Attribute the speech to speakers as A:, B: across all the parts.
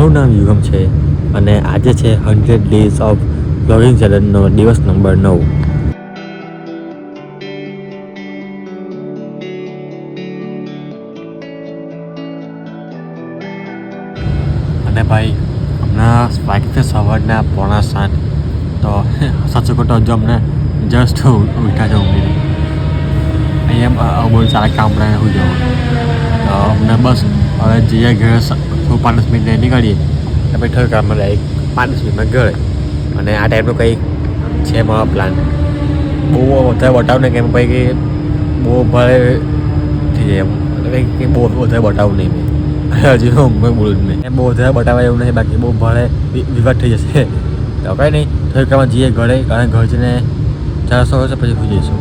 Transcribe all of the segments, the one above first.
A: મારું નામ યુગમ છે અને આજે છે 100 ડેઝ ઓફ બ્લોગિંગ ચેલેન્જનો દિવસ નંબર 9. અને ભાઈ હમણાં વાગી સવારના 6:45 તો સાચું કહો તો અમને જસ્ટ ઉઠ્યા છે ઊંઘી અહીંયા બહુ સારા કામ રહે હું જવું તો અમને બસ હવે જઈએ ઘરે 5 મિનિટ નીકળીએ તો પછી થયું કામ લાગે 5 મિનિટમાં ઘરે. અને આ ટાઈપનું કંઈ છે મારો પ્લાન. બહુ વધારે બતાવું નહીં કેમ ભાઈ કે બહુ ભારે થઈ જાય એમ કંઈ બહુ વધારે બતાવું નહીં મેં હજી હું બોલું જ નહીં એમ બહુ વધારે બતાવાય એવું નહીં. બાકી બહુ ભારે વિવાદ થઈ જશે તો કંઈ નહીં થોડીક કામમાં જઈએ ઘરે કારણ ઘર જઈને 400 હશે પછી સુઈ જઈશું.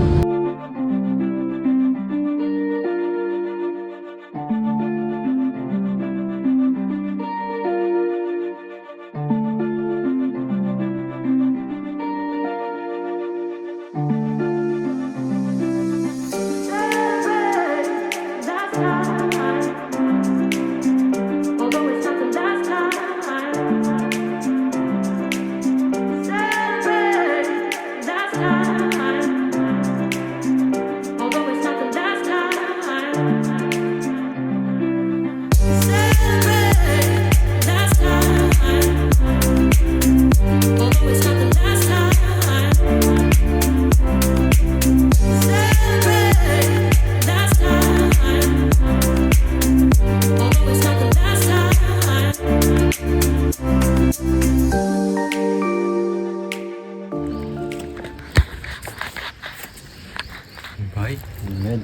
A: ભાઈ મેં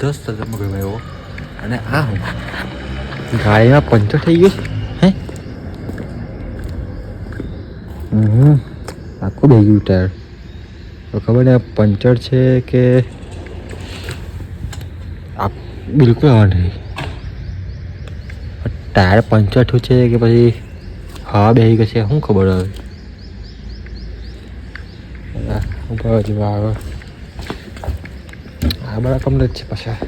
A: 10 હજારમાં ગયો અને આ હું ગાડીમાં પંચર થઈ ગયું હે આખું બે ગયું ટાયર તો ખબર ને પંચર છે કે આ બિલકુલ હવા નહીં. ટાયર પંચર થયું છે કે પછી હવા બેસી ગઈ છે શું ખબર હવે. શું કરવા જેવા આવે આ બધા કમ્પ્લીટ છે પાછા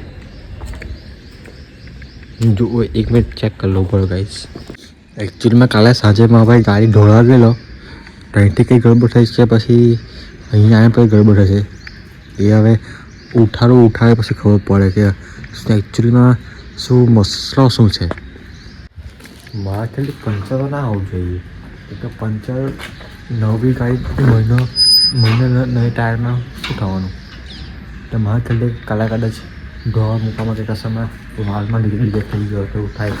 A: જો 1 મિનિટ ચેક કરી લો પડે ગાઈસ. એકચ્યુઅલીમાં કાલે સાંજે મારા ભાઈ ગાડી ઢોળવા ગયેલો તો અહીંથી કંઈ ગડબડ થઈ છે પછી અહીંયા આવે પછી ગડબડ થશે એ હવે ઉઠાડે પછી ખબર પડે કે એકચ્યુઅલીમાં શું મસલો શું છે. મારા ખ્યાલથી પંચર ના હોવું જોઈએ એટલે પંચર નવી ગાડી મહિનો નવી ટાયરમાં શું થવાનું તો મારા ખ્યાલથી કદાચ ઢોળવા મૂકવામાં કે કશામાં વાલમાં ડીજે થઈ ગયો તો એવું થાય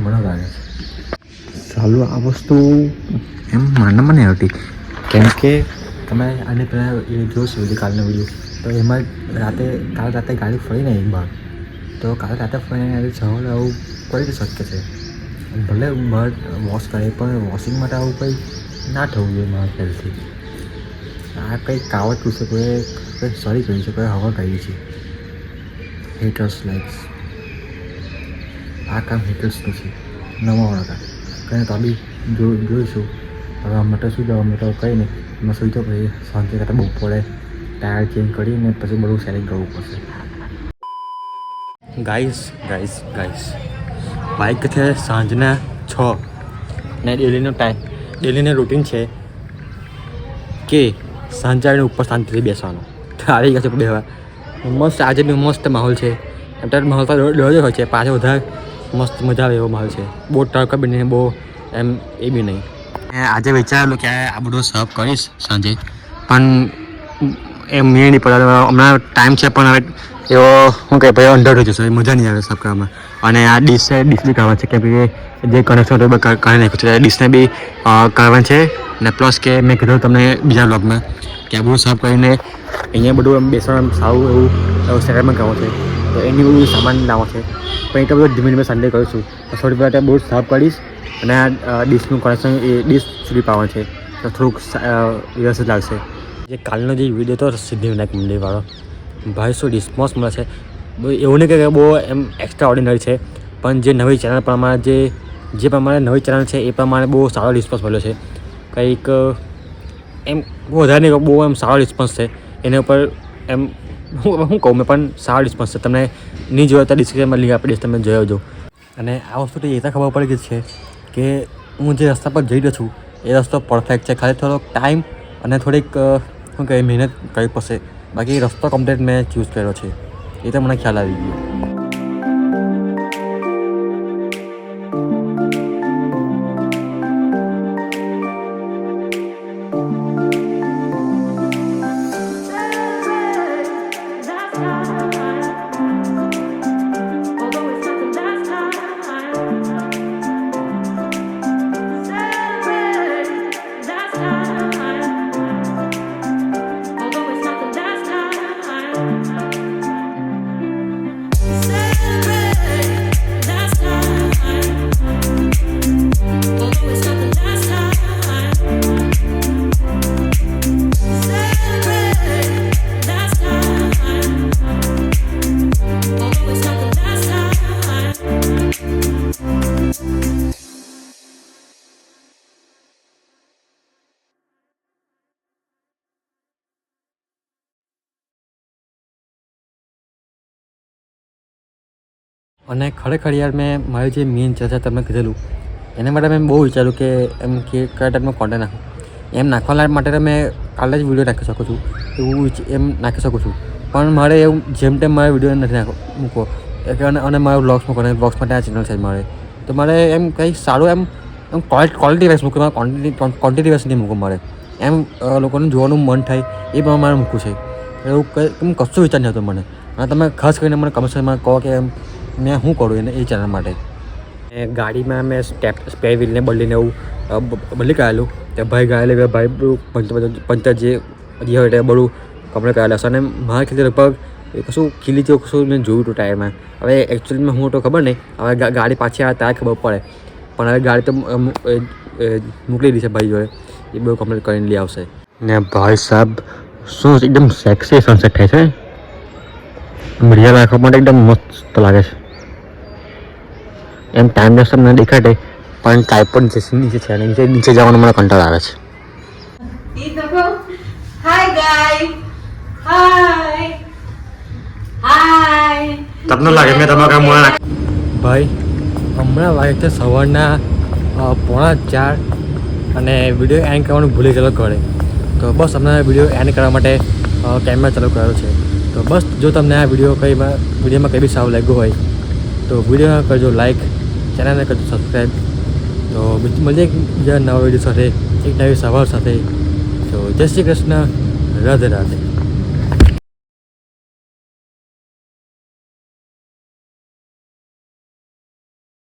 A: મને લાગે છે. સાલું આ વસ્તુ એમ માનવામાં નહીં આવતી કેમ કે તમે આને પહેલાં એ જોશો કાલનો વિડીયો તો એમાં કાલ રાતે ગાડી ફરી ને એક બહાર તો કાલ રાતે ફરીને સવારે આવું કરી શક્ય છે. ભલે બહાર વોશ કરે પણ વોશિંગ માટે આવું કંઈ ના થવું જોઈએ મારા ખ્યાલથી. આ કંઈ કાવત છે કોઈ સરી કરી છે કોઈ હવા કરી છે હીટર્સ લાઇક્સ આ કામ હીટર્સનું છે નવાવાળા કામ કંઈ તો બી જોઈશું. હવે અમે તો શું જવા અમે તો કંઈ નહીં અમે સુઈ તો પછી શાંતિ કરતાં બહુ પડે ટાયર ચેન્જ કરીને પછી બધું સેટિંગ કરવું પડશે. ગાઈસ બાઇક છે સાંજના 6 ને ડેલીનો રૂટીન છે કે સાંજે આવીને ઉપર શાંતિથી બેસવાનું આવી ગયા છે બેવા મસ્ત. આજે બી મસ્ત માહોલ છે અત્યારે માહોલ તો ડર હોય છે પાછળ વધારે મસ્ત મજા આવે એવો માહોલ છે. બહુ તડકા બી નહીં બહુ એમ એ બી નહીં. આજે વિચારેલું કે આ બધું સર્વ કરીશ સાંજે પણ એમ મેળ નહીં પડે. હમણાં ટાઈમ છે પણ હવે એવો શું કહે ભાઈ અંડર થઈ જશે મજા નહીં આવે સર્વ કરવામાં. અને આ ડીશ બી કરવાની છે કેમ કે જે કનેક્શન કરી નાખ્યું છે ડીશને બી કરવાની છે. ને પ્લસ કે મેં કીધું તમને બીજા બ્લોગમાં કે આ બધું સર્વ કરીને અહીંયા બધું એમ બેસવાનું સારું એવું સેટઅપમાં કરવું છે તો એની બધું સામાન લાવવો છે પણ એ તો બધું ધીમે ધીમે સન્ડે કરીશું. તો થોડી વાર બહુ સાફ કરીશ અને આ ડીશનું કનેક્શન એ ડીશ સુધી પાવાનું છે તો થોડુંક વ્યવસ્થિત લાગશે. જે કાલનો જે વિડીયો હતો સિદ્ધિવિનાયક મંદિરવાળો ભાઈ શું રિસ્પોન્સ મળે છે એવું નહીં કે બહુ એમ એક્સ્ટ્રા ઓર્ડિનરી છે પણ જે નવી ચેનલ પ્રમાણે જે પ્રમાણે નવી ચેનલ છે એ પ્રમાણે બહુ સારો રિસ્પોન્સ મળ્યો છે. કંઈક એમ વધારે નહીં બહુ એમ સારો રિસ્પોન્સ છે એના ઉપર એમ હું કહું મેં પણ સારો રિસ્પોન્સ છે. તમને નહીં જોયો તો ડિસ્ક્રિપ્શનમાં લિંક આપી દઈશ તમે જોઈ આવજો. અને આ વસ્તુ તો એ તો ખબર પડી ગઈ છે કે હું જે રસ્તા પર જઈ રહ્યો છું એ રસ્તો પરફેક્ટ છે, ખાલી થોડોક ટાઈમ અને થોડીક શું કહેવાય મહેનત કરવી પડશે, બાકી રસ્તો કમ્પ્લીટ મેં ચૂઝ કર્યો છે, એ તો મને ખ્યાલ આવી ગયો. અને ખરેખર યાર મેં મારી જે મેઇન ચર્ચા તમને કીધેલું એના માટે મેં બહુ વિચાર્યું કે એમ કે કયા ટાઈપનો કોન્ટેન્ટ નાખું. એમ નાખવા માટે મેં કાલે જ વિડીયો નાખી શકું છું, એવું એમ નાખી શકું છું, પણ મારે એવું જેમ તેમ મારે વિડીયો નથી મૂકવો અને મારે વ્લોગ્સ મૂકવો, અને વ્લોગ્સ માટે આ ચેનલ છે મારે, તો મારે એમ કંઈ સારું એમ ક્વોલિટી વાઇઝ મૂકવું, મારે ક્વોન્ટિટી વાઇઝ નહીં મૂકવું, મારે એમ લોકોને જોવાનું મન થાય એ પણ મારે મૂકવું છે. એવું કંઈ કશું વિચાર નહીં હતો મને, અને તમે ખાસ કરીને મને કમેન્ટમાં કહો કે એમ મેં શું કરું એને એ ચેનલ માટે. ગાડીમાં મેં સ્પેર વ્હીલને બદલીને એવું બદલી કરાયેલું, તે ભાઈ ગાયેલું ભાઈ પંચર જે હોય તે બધું કમ્પ્લીટ કરાયેલું હશે, અને મારા ખેતી લગભગ કશું ખીલી જેવું કશું મેં જોયું હતું ટાયરમાં. હવે એકચ્યુઅલીમાં હું તો ખબર નહીં, હવે ગાડી પાછી આવે ત્યારે ખબર પડે, પણ હવે ગાડી તો મોકલી દીધી છે ભાઈ જોડે, એ બધું કમ્પ્લીટ કરીને લઈ આવશે. ને ભાઈ સાહેબ શું એકદમ સેક્સી સનસેટ થાય છે, મીડિયા રાખવા માટે એકદમ મસ્ત લાગે છે. એમ ટાઈમ લેસ તમને દેખાડે પણ ટાઈપ પણ નીચે છે, નીચે જવાનો મને કંટાળો આવે છે. તમને લાગે મેં તમારા મોડા ભાઈ હમણાં વાગે છે સવારના 3:45 અને વિડીયો એન્ડ કરવાનું ભૂલી ગયેલો ઘરે, તો બસ હમણાં વિડીયો એન્ડ કરવા માટે કેમેરા ચાલુ કર્યો છે. તો બસ જો તમને આ વિડીયોમાં કંઈ બી સારું લાગ્યું હોય તો વિડીયો કરજો લાઈક, ચેનલને કરજો સબસ્ક્રાઈબ. તો મળીએ બીજા નવા વિડીયો સાથે, એક નવી સવાર સાથે. તો જય શ્રી કૃષ્ણ, રાધે રાધે.